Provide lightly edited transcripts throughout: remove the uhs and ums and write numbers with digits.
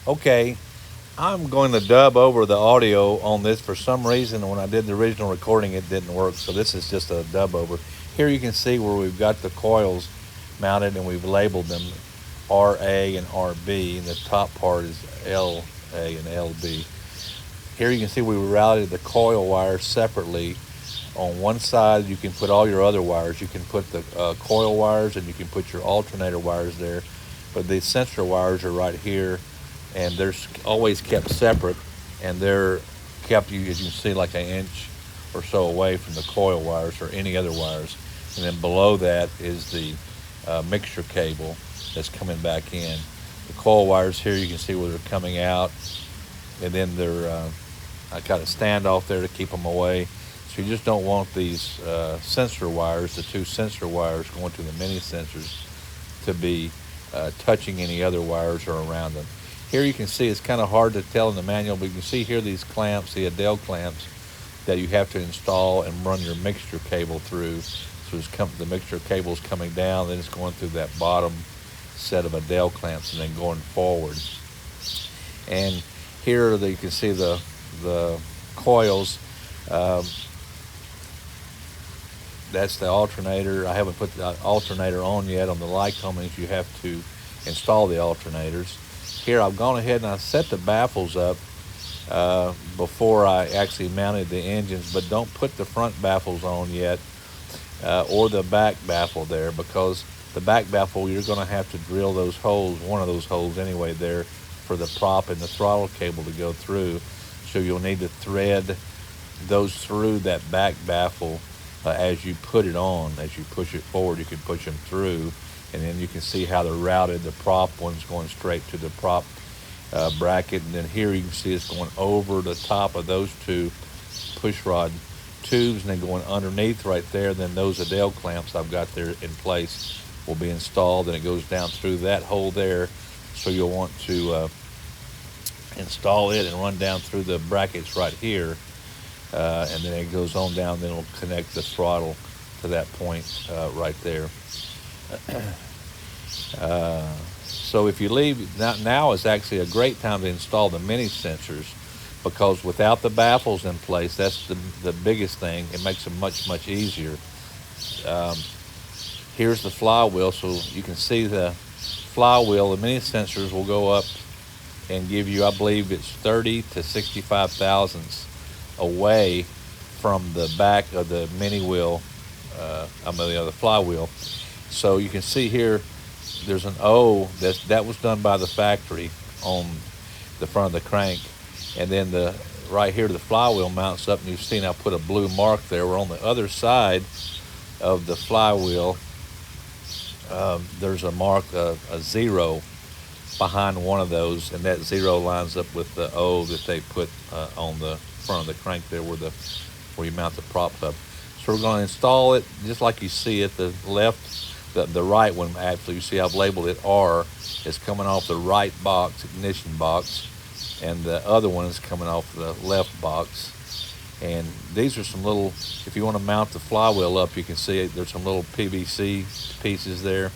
Okay, I'm going to dub over the audio on this for some reason. When I did the original recording, it didn't work, so this is just a dub over. Here you can see where we've got the coils mounted and we've labeled them RA and RB, and the top part is LA and LB. Here you can see we routed the coil wires separately. On one side, you can put all your other wires. You can put the coil wires and you can put your alternator wires there. But the sensor wires are right here, and they're always kept separate, and they're kept, as you can see, like an inch or so away from the coil wires or any other wires. And then below that is the mixture cable that's coming back in. The coil wires here, you can see where they're coming out, and then they're I got a standoff there to keep them away. So you just don't want these sensor wires, the two sensor wires going to the mini sensors, to be touching any other wires or around them. Here you can see it's kind of hard to tell in the manual, but you can see here these clamps, the Adele clamps, that you have to install and run your mixture cable through. So the mixture cable is coming down, then it's going through that bottom set of Adele clamps and then going forward. And here you can see the coils. That's the alternator. I haven't put the alternator on yet. On the Lycomings, you have to install the alternators. Here I've gone ahead and I set the baffles up before I actually mounted the engines, but don't put the front baffles on yet or the back baffle there, because the back baffle, you're going to have to drill those holes, one of those holes anyway there, for the prop and the throttle cable to go through. So you'll need to thread those through that back baffle as you put it on. As you push it forward, you can push them through, and then you can see how they're routed. The prop one's going straight to the prop bracket, and then here you can see it's going over the top of those two push rod tubes, and then going underneath right there. Then those Adele clamps I've got there in place will be installed, and it goes down through that hole there. So you'll want to install it and run down through the brackets right here, and then it goes on down. Then it'll connect the throttle to that point right there. So if you leave, now is actually a great time to install the mini sensors, because without the baffles in place, that's the biggest thing. It makes them much easier. Here's the flywheel, so you can see the flywheel. The mini sensors will go up and give you, I believe it's 30 to 65 thousandths away from the back of the mini wheel, the flywheel. So you can see here, there's an O that was done by the factory on the front of the crank, and then right here the flywheel mounts up, and you've seen I put a blue mark there. We're on the other side of the flywheel. There's a mark, a zero behind one of those, and that zero lines up with the O that they put on the front of the crank there where you mount the props up. So we're going to install it just like you see it. The left, the right one, actually, you see I've labeled it R, is coming off the right box, ignition box, and the other one is coming off the left box. And these are some little, if you want to mount the flywheel up, you can see it, there's some little PVC pieces there.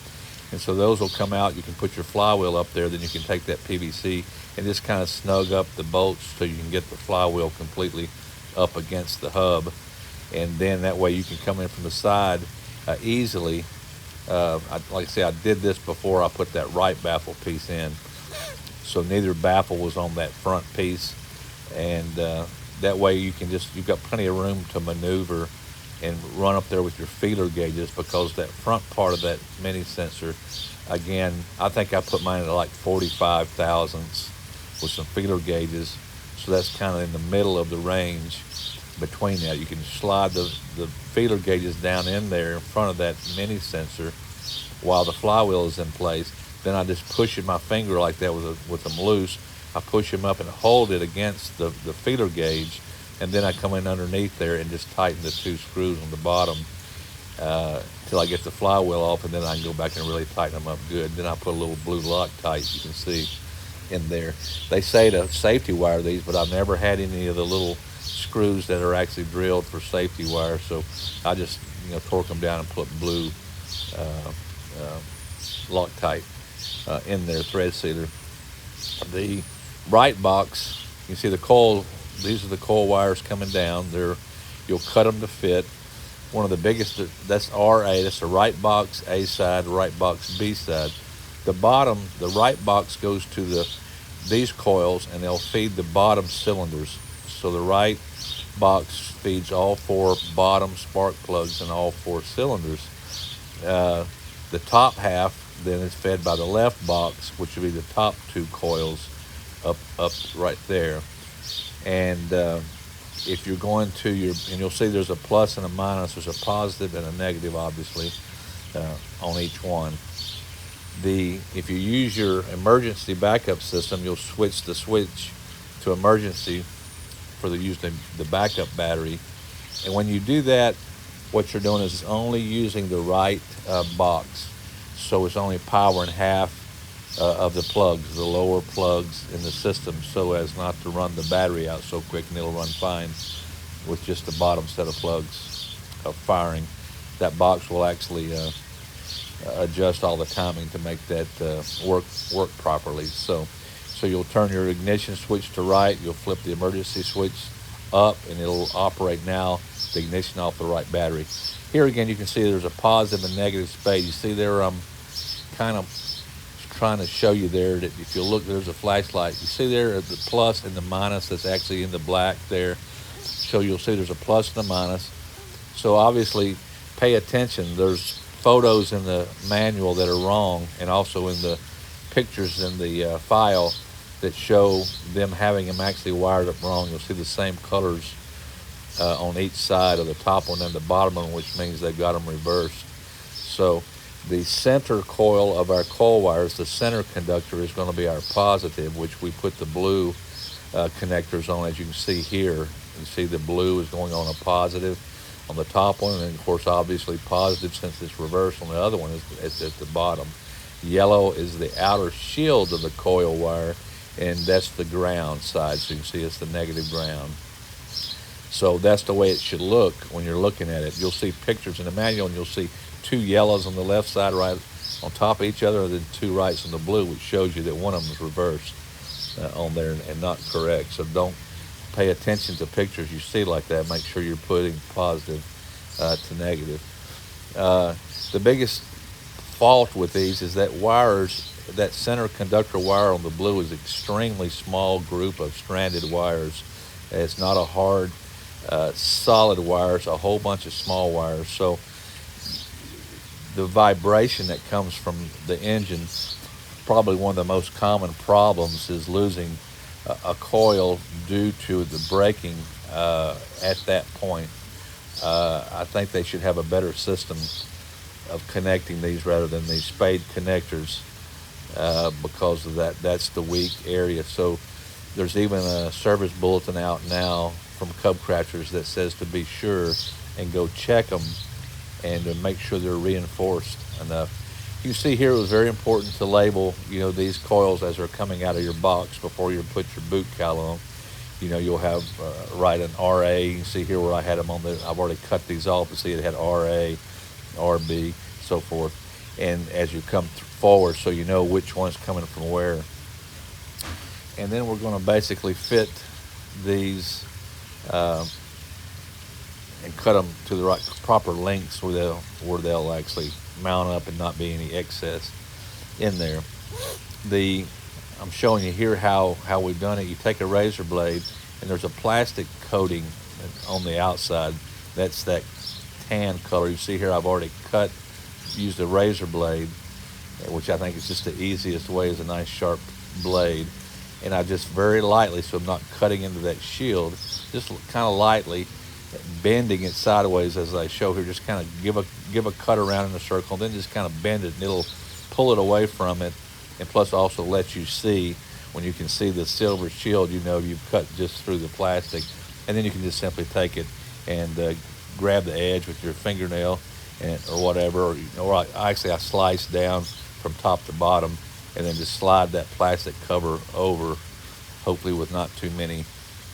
And so those will come out. You can put your flywheel up there, then you can take that PVC and just kind of snug up the bolts so you can get the flywheel completely up against the hub. And then that way you can come in from the side easily. Like I say, I did this before I put that right baffle piece in. So neither baffle was on that front piece. And that way you've got plenty of room to maneuver and run up there with your feeler gauges, because that front part of that mini sensor, again, I think I put mine at like 45 thousandths with some feeler gauges. So that's kind of in the middle of the range between that. You can slide the feeler gauges down in there in front of that mini sensor while the flywheel is in place. Then I just push my finger like that with them loose. I push them up and hold it against the feeler gauge, and then I come in underneath there and just tighten the two screws on the bottom till I get the flywheel off, and then I can go back and really tighten them up good. Then I put a little blue Loctite, you can see in there. They say to safety wire these, but I've never had any of the little screws that are actually drilled for safety wire, so I just torque them down and put blue Loctite in there, thread sealer. right box, you see the coil, these are the coil wires coming down. You'll cut them to fit. One of the biggest, that's RA, that's the right box A side, right box B side. The bottom, the right box goes to these coils, and they'll feed the bottom cylinders. So the right box feeds all 4 bottom spark plugs and all 4 cylinders. The top half then is fed by the left box, which would be the top 2 coils up right there. And if you're going to and you'll see there's a plus and a minus, there's a positive and a negative, obviously, on each one. If you use your emergency backup system, you'll switch the switch to emergency for using the backup battery. And when you do that, what you're doing is only using the right box. So it's only powering half of the plugs, the lower plugs in the system, so as not to run the battery out so quick, and it'll run fine with just the bottom set of plugs firing. That box will actually adjust all the timing to make that work properly. So you'll turn your ignition switch to right, you'll flip the emergency switch up, and it'll operate now the ignition off the right battery. Here again, you can see there's a positive and negative spade. You see there, I'm kind of trying to show you there that if you look, there's a flashlight. You see there the plus and the minus that's actually in the black there. So you'll see there's a plus and a minus. So obviously pay attention. There's photos in the manual that are wrong, and also in the pictures in the file that show them having them actually wired up wrong. You'll see the same colors on each side of the top one and the bottom one, which means they've got them reversed. So the center coil of our coil wires, the center conductor, is going to be our positive, which we put the blue connectors on, as you can see here. You see the blue is going on a positive on the top one, and of course obviously positive since it's reversed on the other one is at the bottom. Yellow is the outer shield of the coil wire, and that's the ground side, so you can see it's the negative ground. So that's the way it should look when you're looking at it. You'll see pictures in the manual, and you'll see 2 yellows on the left side right on top of each other, and then 2 rights on the blue, which shows you that one of them is reversed on there and not correct. So don't pay attention to pictures you see like that. Make sure you're putting positive to negative. The biggest fault with these is that that center conductor wire on the blue is an extremely small group of stranded wires. It's not a hard, solid wire. It's a whole bunch of small wires. So the vibration that comes from the engine, probably one of the most common problems is losing a coil due to the braking at that point. I think they should have a better system of connecting these rather than these spade connectors because of that. That's the weak area. So there's even a service bulletin out now from Cub Cratchers that says to be sure and go check them and to make sure they're reinforced enough. You see here, it was very important to label, these coils as they're coming out of your box before you put your boot cowl on. You'll have write an RA. You can see here where I had them on I've already cut these off to see it had RA, RB, so forth. And as you come forward, so you know which one's coming from where. And then we're going to basically fit these and cut them to the right proper lengths where they'll actually mount up and not be any excess in there. I'm showing you here how we've done it. You take a razor blade, and there's a plastic coating on the outside. That's that tan color. You see here I've already used a razor blade, which I think is just the easiest way, is a nice sharp blade. And I just very lightly, so I'm not cutting into that shield, just kind of lightly bending it sideways as I show here. Just kind of give a cut around in a circle, then just kind of bend it, and it'll pull it away from it, and plus also let you see, when you can see the silver shield, you've cut just through the plastic. And then you can just simply take it and grab the edge with your fingernail or whatever, or I slice down from top to bottom and then just slide that plastic cover over, hopefully with not too many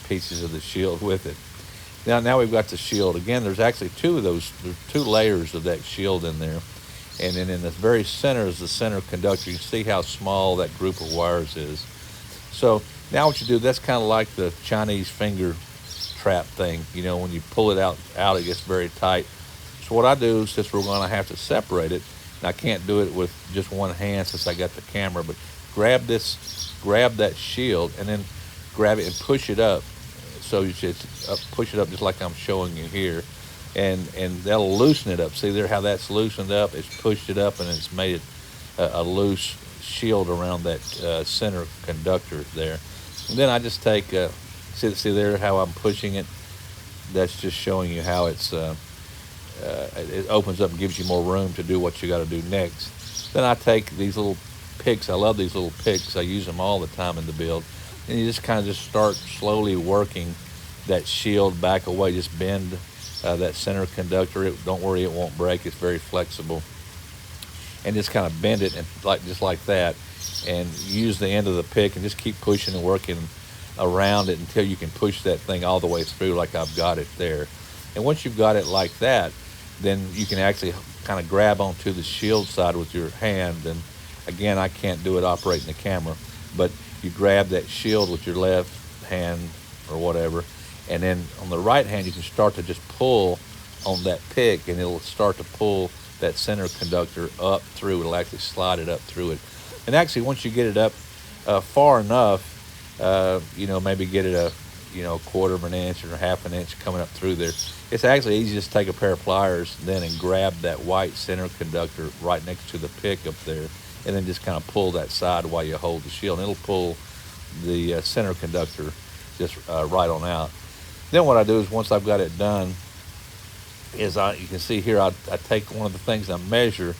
pieces of the shield with it. Now we've got the shield. Again, there's actually there's 2 layers of that shield in there. And then in the very center is the center conductor. You see how small that group of wires is. So now what you do, that's kind of like the Chinese finger trap thing. You know, when you pull it out, it gets very tight. So what I do, since we're going to have to separate it, and I can't do it with just one hand since I got the camera, but grab that shield, and then grab it and push it up. So you should push it up just like I'm showing you here, and that'll loosen it up. See there how that's loosened up? It's pushed it up, and it's made it a loose shield around that center conductor there. And then I just take, see there how I'm pushing it? That's just showing you how it's it opens up and gives you more room to do what you got to do next. Then I take these little picks. I love these little picks. I use them all the time in the build. And you just kind of just start slowly working that shield back away. Just bend that center conductor. Don't worry, it won't break. It's very flexible. And just kind of bend it and just like that. And use the end of the pick and just keep pushing and working around it until you can push that thing all the way through like I've got it there. And once you've got it like that, then you can actually kind of grab onto the shield side with your hand. And again, I can't do it operating the camera, but you grab that shield with your left hand or whatever, and then on the right hand you can start to just pull on that pick, and it'll start to pull that center conductor up through. It'll actually slide it up through it. And actually once you get it up far enough, you know, maybe get it a quarter of an inch or half an inch coming up through there, it's actually easy just to take a pair of pliers then and grab that white center conductor right next to the pick up there, and then just kind of pull that side while you hold the shield, and it'll pull the center conductor just right on out. Then what I do is once I've got it done is you can see here, I take one of the things, I measure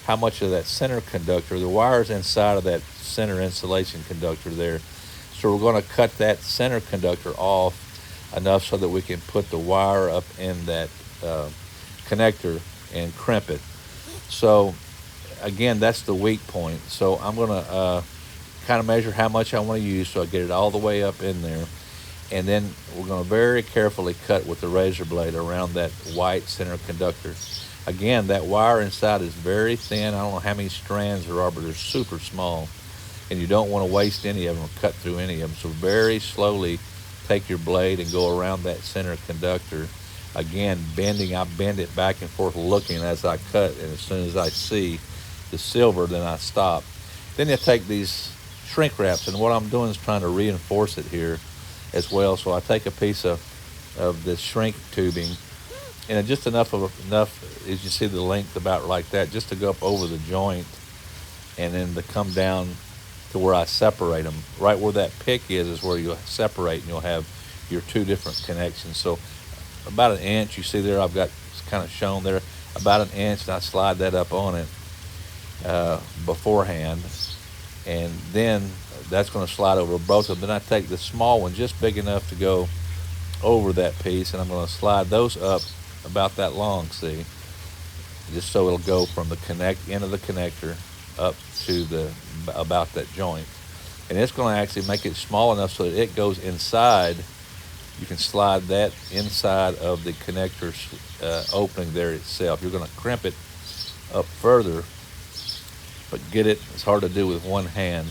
how much of that center conductor, the wire's inside of that center insulation conductor there. So we're going to cut that center conductor off enough so that we can put the wire up in that connector and crimp it. So again, that's the weak point. So I'm going to kind of measure how much I want to use so I get it all the way up in there. And then we're going to very carefully cut with the razor blade around that white center conductor. Again, that wire inside is very thin. I don't know how many strands there are, but they're super small. And you don't want to waste any of them or cut through any of them. So very slowly take your blade and go around that center conductor. Again, bending, I bend it back and forth looking as I cut, and as soon as I see the silver, then I stop. Then you take these shrink wraps, and what I'm doing is trying to reinforce it here as well. So I take a piece of this shrink tubing, and just enough as you see the length about like that, just to go up over the joint, and then to come down to where I separate them. Right where that pick is where you'll separate, and you'll have your two different connections. So about an inch, you see there, I've got it's kind of shown there, about an inch, and I slide that up on it beforehand, and then that's going to slide over both of them. Then I take the small one, just big enough to go over that piece, and I'm going to slide those up about that long, see, just so it'll go from the end of the connector up to about that joint. And it's going to actually make it small enough so that it goes inside. You can slide that inside of the connector opening there itself. You're going to crimp it up further, but it's hard to do with one hand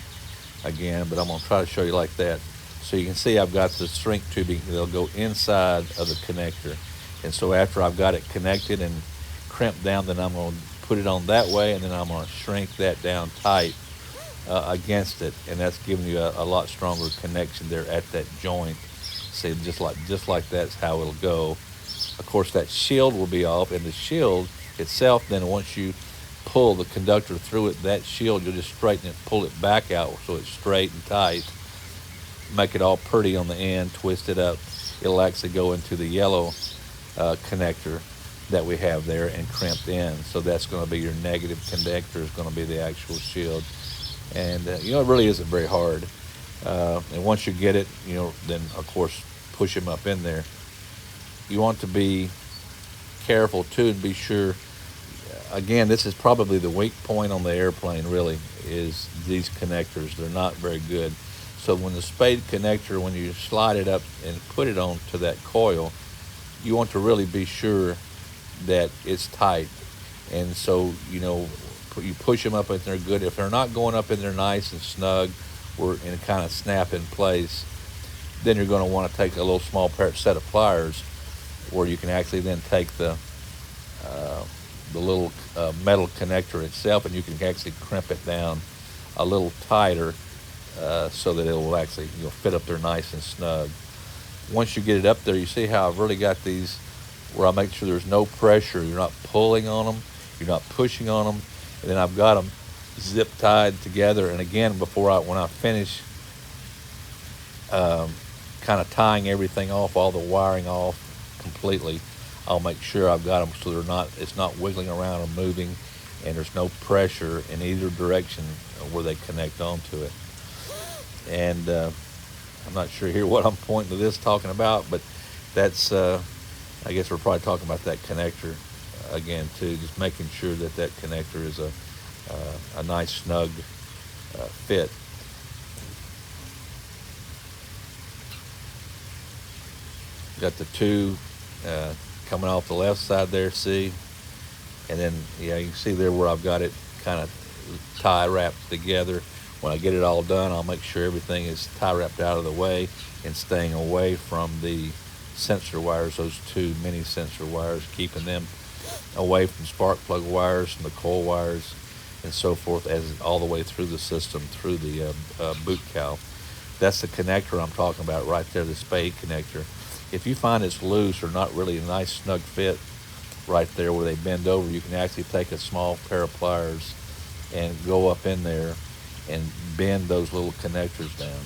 again, but I'm going to try to show you like that. So you can see I've got the shrink tubing that'll go inside of the connector. And so after I've got it connected and crimped down, then I'm going to put it on that way, and then I'm going to shrink that down tight against it, and that's giving you a lot stronger connection there at that joint. See, just like that's how it'll go. Of course, that shield will be off, and the shield itself, then once you pull the conductor through it, that shield, you'll just straighten it, pull it back out so it's straight and tight. Make it all pretty on the end, twist it up. It'll actually go into the yellow connector that we have there and crimped in. So that's going to be your negative connector, is going to be the actual shield. And it really isn't very hard. And once you get it, then of course push them up in there. You want to be careful too and be sure. Again, this is probably the weak point on the airplane, really, is these connectors. They're not very good. So when the spade connector, when you slide it up and put it onto that coil, you want to really be sure that it's tight. And so, you push them up in there good. If they're not going up in there nice and snug, and kind of snap in place, then you're going to want to take a little small set of pliers where you can actually then take the little metal connector itself, and you can actually crimp it down a little tighter so that it will actually fit up there nice and snug. Once you get it up there, you see how I've really got these where I make sure there's no pressure. You're not pulling on them, you're not pushing on them, and then I've got them zip tied together. And again, when I finish kind of tying everything off, all the wiring off completely, I'll make sure I've got them so it's not wiggling around or moving, and there's no pressure in either direction where they connect onto it. And I'm not sure here what I'm pointing to this talking about, but that's I guess we're probably talking about that connector again too, just making sure that connector is a nice snug fit. Got the two coming off the left side there, see? And then, you can see there where I've got it kind of tie wrapped together. When I get it all done, I'll make sure everything is tie wrapped out of the way and staying away from the sensor wires, those two mini sensor wires, keeping them away from spark plug wires, from the coil wires, and so forth, as all the way through the system, through the boot cowl. That's the connector I'm talking about right there, the spade connector. If you find it's loose or not really a nice snug fit right there where they bend over, you can actually take a small pair of pliers and go up in there and bend those little connectors down.